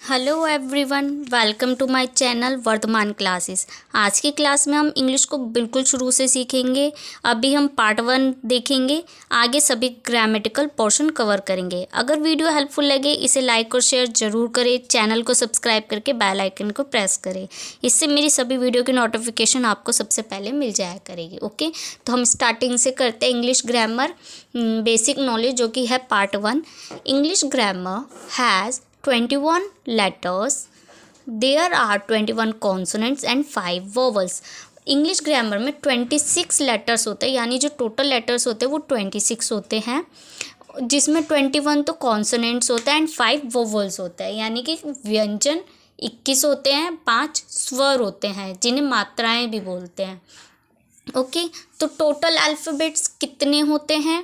Hello everyone, welcome to my channel Vardhaman classes. आज की class में हम इंग्लिश को बिल्कुल शुरू से सीखेंगे। अभी हम पार्ट 1 देखेंगे, आगे सभी ग्रामेटिकल पोर्शन कवर करेंगे। अगर वीडियो हेल्पफुल लगे इसे लाइक और शेयर ज़रूर करें। चैनल को सब्सक्राइब करके बेल आइकन को प्रेस करें, इससे मेरी सभी वीडियो की नोटिफिकेशन आपको सबसे पहले मिल जाया करेगी। ओके, तो हम स्टार्टिंग से करते हैं इंग्लिश ग्रामर बेसिक नॉलेज, जो कि है part 1। English grammar has 21 letters. There are 21 consonants and 5 vowels. English grammar में 26 लेटर्स होते हैं, यानी जो टोटल लेटर्स होते हैं वो 26 होते हैं, जिसमें 21 तो कॉन्सोनेंट्स होता है एंड 5 वोवल्स होता है, यानी कि व्यंजन 21 होते हैं, 5 स्वर होते हैं जिन्हें मात्राएं भी बोलते हैं। ओके, तो टोटल अल्फ़ाबेट्स कितने होते हैं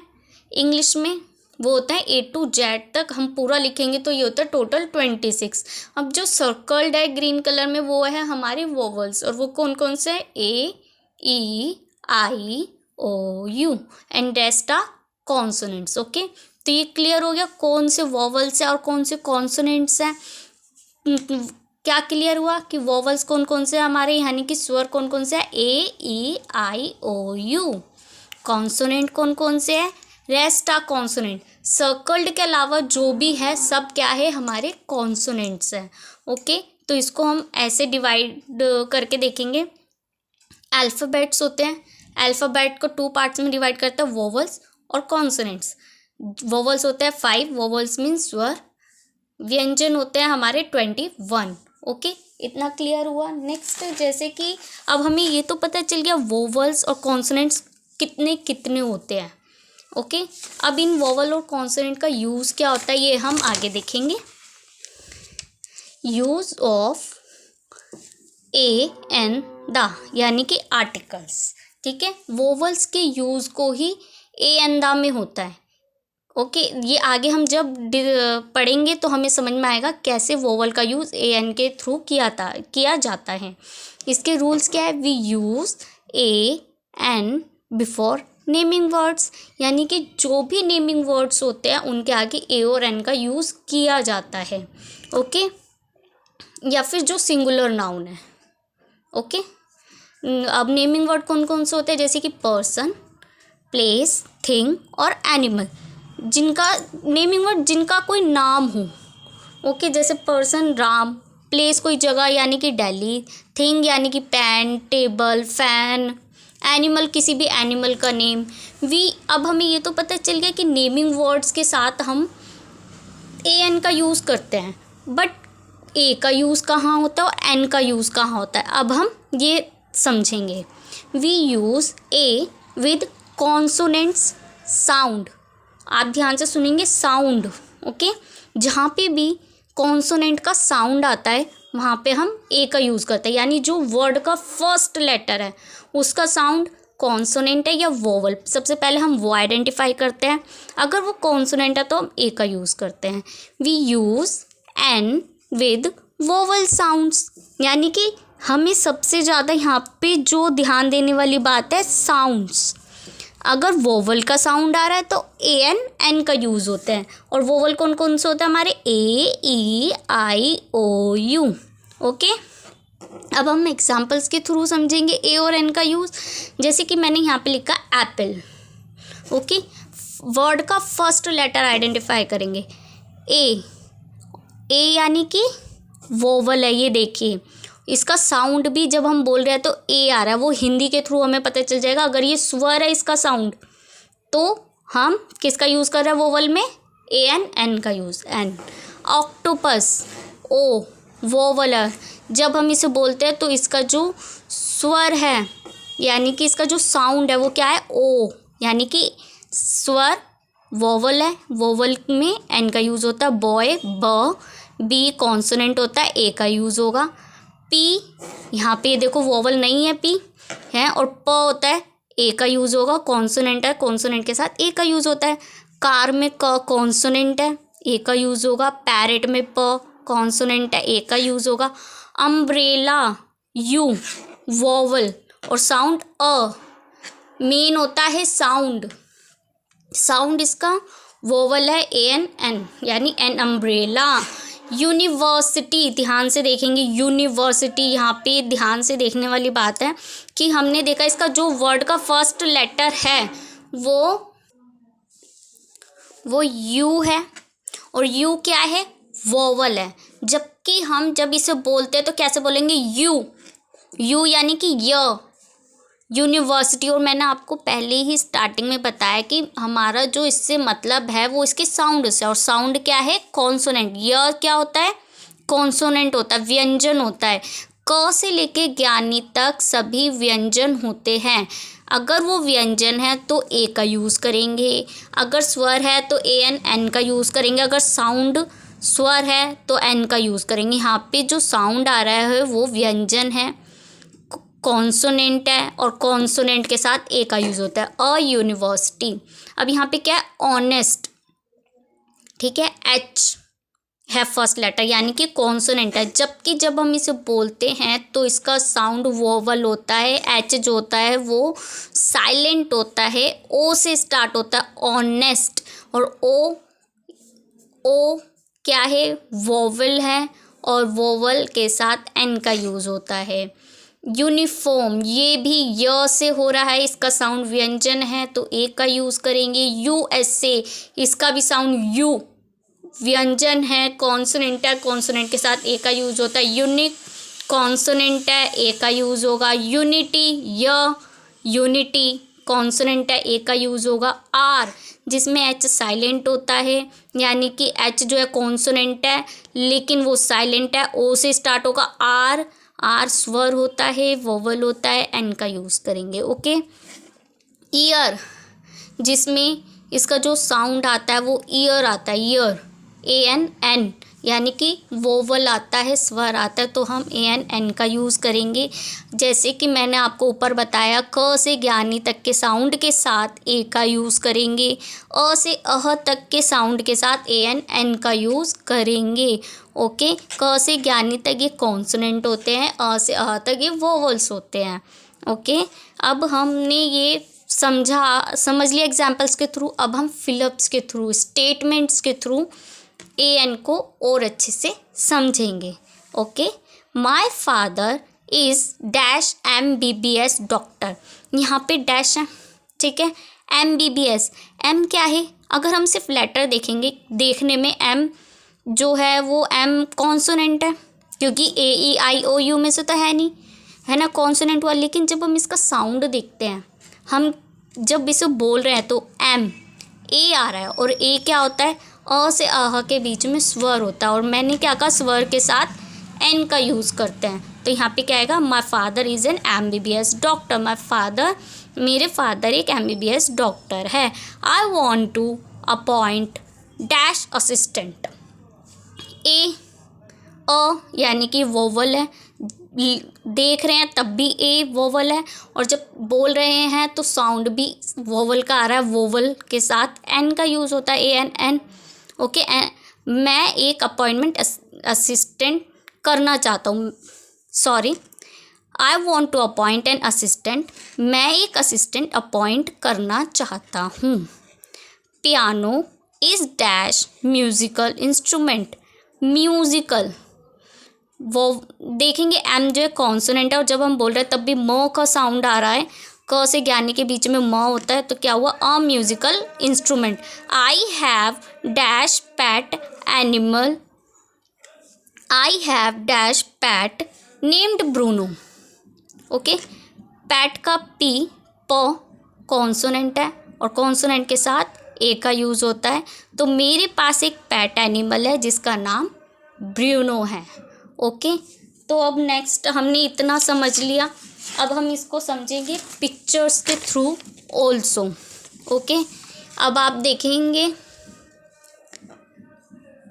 इंग्लिश में? वो होता है A to Z तक हम पूरा लिखेंगे तो ये होता है टोटल 26। अब जो सर्कल्ड है ग्रीन कलर में वो है हमारे वोवल्स, और वो कौन कौन से? A, E, I, O, U and rest are consonants. Okay, तो ये क्लियर हो गया कौन से वोवल्स है और कौन से कॉन्सोनेंट्स हैं। क्या क्लियर हुआ कि वोवल्स कौन कौन से हमारे, यानी कि स्वर कौन कौन से है? A, E, I, O, U। Consonant कौन कौन से है? Rest are consonant. सर्कल्ड के अलावा जो भी है सब क्या है? हमारे कॉन्सोनेंट्स हैं। ओके, तो इसको हम ऐसे डिवाइड करके देखेंगे। अल्फ़ाबेट्स होते हैं, अल्फ़ाबेट को 2 पार्ट्स में डिवाइड करते हैं, वोवल्स और कॉन्सोनेंट्स। वोवल्स होते हैं 5, वोवल्स मीन्स स्वर। व्यंजन होते हैं हमारे 21। ओके, इतना क्लियर हुआ। नेक्स्ट, जैसे कि अब हमें ये तो पता चल गया वोवल्स और कॉन्सोनेंट्स कितने कितने होते हैं। ओके, अब इन वोवल और कॉन्सोनेंट का यूज़ क्या होता है ये हम आगे देखेंगे। Use of a an the, यानी कि आर्टिकल्स। ठीक है, वोवल्स के यूज़ को ही ए एन द में होता है। ओके, ये आगे हम जब पढ़ेंगे तो हमें समझ में आएगा कैसे वोवल का यूज़ ए एन के थ्रू किया जाता है। इसके रूल्स क्या है? We use a an before naming words, यानी कि जो भी नेमिंग वर्ड्स होते हैं उनके आगे ए और एन का यूज़ किया जाता है। ओके, या फिर जो सिंगुलर नाउन है। ओके, अब नेमिंग वर्ड कौन कौन से होते हैं? जैसे कि पर्सन, प्लेस, थिंग और एनिमल, जिनका नेमिंग वर्ड जिनका कोई नाम हो। ओके, जैसे पर्सन राम, प्लेस कोई जगह यानी कि दिल्ली, थिंग यानी कि पेन, टेबल, फैन, एनिमल किसी भी एनिमल का नेम। अब हमें ये तो पता चल गया कि नेमिंग वर्ड्स के साथ हम ए एन का यूज़ करते हैं, बट ए का यूज़ कहाँ होता है और एन का यूज़ कहाँ होता है, अब हम ये समझेंगे। We use a with consonants sound. आप ध्यान से सुनेंगे, साउंड। ओके, जहाँ पे भी कॉन्सोनेंट का साउंड आता है वहाँ पे हम ए का यूज़ करते हैं, यानी जो वर्ड का फर्स्ट लेटर है उसका साउंड कॉन्सोनेंट है या वोवल। सबसे पहले हम वो आइडेंटिफाई करते हैं, अगर वो कॉन्सोनेंट है तो हम ए का यूज़ करते हैं। We use an with vowel sounds, यानी कि हमें सबसे ज़्यादा यहाँ पे जो ध्यान देने वाली बात है साउंड्स। अगर वोवल का साउंड आ रहा है तो ए एन एन का यूज़ होता है, और वोवल कौन कौन से होते हैं हमारे? ए, ई, आई, ओ, यू। ओके, अब हम एग्जांपल्स के थ्रू समझेंगे ए और एन का यूज़। जैसे कि मैंने यहाँ पे लिखा एप्पल। ओके, वर्ड का फर्स्ट लेटर आइडेंटिफाई करेंगे, ए। ए यानी कि वोवल है, ये देखिए इसका साउंड भी जब हम बोल रहे हैं तो ए आ रहा है, वो हिंदी के थ्रू हमें पता चल जाएगा। अगर ये स्वर है इसका साउंड तो हम किसका यूज़ कर रहे हैं वोवल में? ए एन, एन का यूज़, एन। ऑक्टोपस, ओ, वोवल है, जब हम इसे बोलते हैं तो इसका जो स्वर है यानी कि इसका जो साउंड है वो क्या है? ओ, यानी कि स्वर वोवल है, वोवल में एन का यूज़ होता है। बॉय, ब। बी कॉन्सोनेंट होता है, ए का यूज़ होगा। पी, यहाँ पे देखो वोवल नहीं है, पी है, और प होता है, ए का यूज़ होगा। कॉन्सोनेंट है, कॉन्सोनेंट के साथ ए का यूज़ होता है। कार में क कॉन्सोनेंट है, ए का यूज़ होगा। पैरेट में प कॉन्सोनेंट है, ए का यूज़ होगा। अम्ब्रेला, यू, वोवल, और साउंड अ। मेन होता है साउंड, साउंड इसका वोवल है ए एन एन, यानी एन अम्ब्रेला। यूनिवर्सिटी, ध्यान से देखेंगे यूनिवर्सिटी, यहाँ पे ध्यान से देखने वाली बात है कि हमने देखा इसका जो वर्ड का फर्स्ट लेटर है वो यू है, और यू क्या है, वोवल है। जबकि हम जब इसे बोलते हैं तो कैसे बोलेंगे, यू यानी कि य, यूनिवर्सिटी। और मैंने आपको पहले ही स्टार्टिंग में बताया कि हमारा जो इससे मतलब है वो इसके साउंड से, और साउंड क्या है, कॉन्सोनेंट। य क्या होता है, कॉन्सोनेंट होता है, व्यंजन होता है। क से लेके ज्ञानी तक सभी व्यंजन होते हैं। अगर वो व्यंजन है तो ए का यूज़ करेंगे, अगर स्वर है तो एन का यूज़ करेंगे, अगर साउंड स्वर है तो एन का यूज़ करेंगे। यहाँ पे जो साउंड आ रहा है वो व्यंजन है, कॉन्सोनेंट है, और कॉन्सोनेंट के साथ ए का यूज़ होता है, अ यूनिवर्सिटी। अब यहाँ पे क्या है, ऑनेस्ट, ठीक है, एच है फर्स्ट लेटर यानी कि कॉन्सोनेंट है। जबकि जब हम इसे बोलते हैं तो इसका साउंड वोवल होता है, एच जो होता है वो साइलेंट होता है, ओ से स्टार्ट होता है, ऑनेस्ट। और ओ क्या है, वोवल है, और वोवल के साथ एन का यूज़ होता है। यूनिफॉर्म, ये भी य से हो रहा है, इसका साउंड व्यंजन है तो ए का यूज़ करेंगे। यूएसए, इसका भी साउंड यू व्यंजन है, कॉन्सोनेंट है, कॉन्सोनेंट के साथ ए का यूज़ होता है। यूनिक, कॉन्सोनेंट है, ए का यूज़ होगा। यूनिटी, यूनिटी कॉन्सोनेंट है, ए का यूज़ होगा। आर, जिसमें एच साइलेंट होता है, यानी कि एच जो है कॉन्सोनेंट है लेकिन वो साइलेंट है, ओ से स्टार्ट होगा। आर स्वर होता है, वोवल होता है, एन का यूज़ करेंगे। ओके। ईयर, जिसमें इसका जो साउंड आता है वो ईयर आता है, ईयर, एन यानी कि वोवल आता है, स्वर आता है, तो हम एन का यूज़ करेंगे। जैसे कि मैंने आपको ऊपर बताया, क से ज्ञानी तक के साउंड के साथ ए का यूज़ करेंगे, अ से अह तक के साउंड के साथ एन का यूज़ करेंगे। ओके। क से ज्ञानी तक ये कॉन्सोनेंट होते हैं, अ से अह तक ये वोवल्स होते हैं। ओके। अब हमने ये समझ लिया एग्जाम्पल्स के थ्रू। अब हम फिलअप्स के थ्रू, स्टेटमेंट्स के थ्रू एन को और अच्छे से समझेंगे। Okay. My father is dash MBBS doctor, यहाँ पे डैश है, ठीक है। MBBS, एम क्या है, अगर हम सिर्फ लेटर देखेंगे, देखने में एम जो है वो एम कॉन्सोनेंट है, क्योंकि AEIOU में से तो है नहीं, है ना, कॉन्सोनेंट हुआ। लेकिन जब हम इसका साउंड देखते हैं, हम जब इसे बोल रहे हैं तो एम, ए आ रहा है, और ए क्या होता है, अ से आह के बीच में स्वर होता है, और मैंने क्या कहा, स्वर के साथ एन का यूज़ करते हैं। तो यहाँ पे क्या आएगा, my father is an MBBS doctor. My father, मेरे फादर एक MBBS डॉक्टर है। I want to appoint dash assistant, यानी कि वोवल है, देख रहे हैं तब भी ए वोवल है, और जब बोल रहे हैं तो साउंड भी वोवल का आ रहा है, वोवल के साथ एन का यूज़ होता है, एन। ओके। मैं एक अपॉइंटमेंट असिस्टेंट करना चाहता हूँ, sorry, I want to appoint an assistant, मैं एक असिस्टेंट अपॉइंट करना चाहता हूँ। Piano is dash musical instrument, musical, वो देखेंगे एम जो है कॉन्सोनेंट है, और जब हम बोल रहे हैं तब भी म का साउंड आ रहा है, क से ज्ञानी के बीच में म होता है, तो क्या हुआ, a musical instrument. I have dash PAT animal, I have dash PAT named Bruno. Okay. PAT का पी, प कॉन्सोनेंट है, और कॉन्सोनेंट के साथ ए का यूज़ होता है, तो मेरे पास एक पैट एनिमल है जिसका नाम ब्रूनो है। ओके। तो अब नेक्स्ट हमने इतना समझ लिया, अब हम इसको समझेंगे पिक्चर्स के थ्रू ऑल्सो। ओके। अब आप देखेंगे,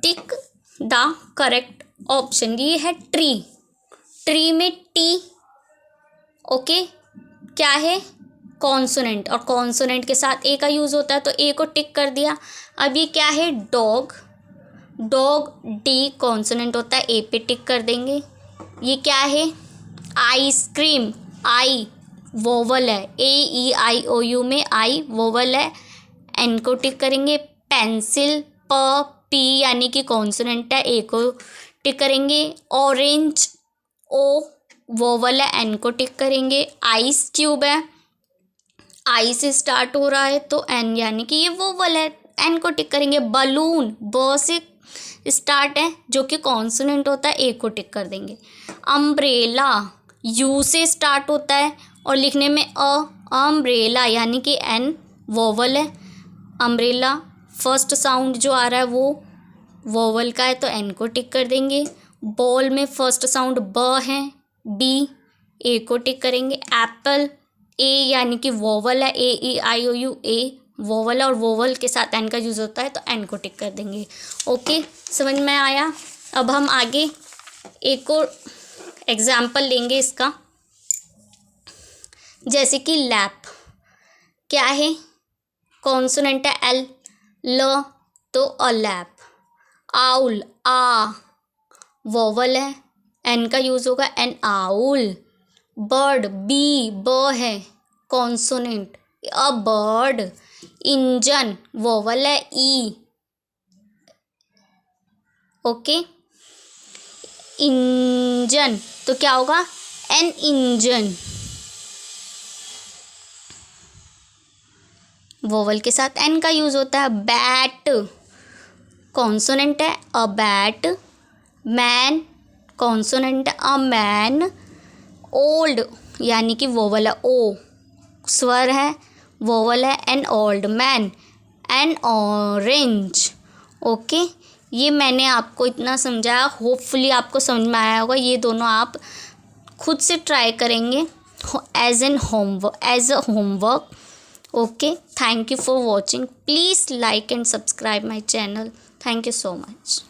टिक द करेक्ट ऑप्शन, ये है ट्री, ट्री में टी, ओके, क्या है, कॉन्सोनेंट, और कॉन्सोनेंट के साथ ए का यूज़ होता है, तो ए को टिक कर दिया। अब ये क्या है, डॉग, डी कॉन्सोनेंट होता है, ए पे टिक कर देंगे। ये क्या है, आइसक्रीम, आई वोवल है, AEIOU में आई वोवल है, एन को टिक करेंगे। पेंसिल, पी यानी कि कॉन्सोनेंट है, ए को टिक करेंगे। ऑरेंज, ओ वोवल है, एन को टिक करेंगे। आइस क्यूब है, आई से स्टार्ट हो रहा है तो एन यानी कि ये वोवल है, एन को टिक करेंगे। बलून, ब से स्टार्ट है जो कि कॉन्सोनेंट होता है, ए को टिक कर देंगे। अम्ब्रेला, यू से स्टार्ट होता है और लिखने में अम्ब्रेला यानी कि एन वोवल है। अम्ब्रेला फर्स्ट साउंड जो आ रहा है वो वोवल का है तो एन को टिक कर देंगे। बॉल में फर्स्ट साउंड ब है, बी, ए को टिक करेंगे। एप्पल, ए यानी कि वोवल है, ए ई आई ओ यू, ए वोवल है और वोवल के साथ एन का यूज़ होता है तो एन को टिक कर देंगे। ओके, समझ में आया। अब हम आगे एक और एग्जाम्पल लेंगे इसका, जैसे कि लैप, क्या है, कॉन्सोनेंट है एल, ल तो अ लैप। आउल, आ वोवल है, एन का यूज़ होगा, एन आउल। बर्ड, बी, ब है, consonant, a bird. Engine vowel है, ई, ओके, इंजन तो क्या होगा, एन इंजन, वोवल के साथ एन का यूज़ होता है। बैट, कॉन्सोनेंट है, अ बैट। मैन, कॉन्सोनेंट है, अ मैन। ओल्ड यानी कि वोवल है, ओ स्वर है, वोवल है, an old man. N orange, okay, ये मैंने आपको इतना समझाया, होपफुली आपको समझ में आया होगा। ये दोनों आप खुद से ट्राई करेंगे as a homework. Okay, thank you for watching. Please like and subscribe my channel. Thank you so much.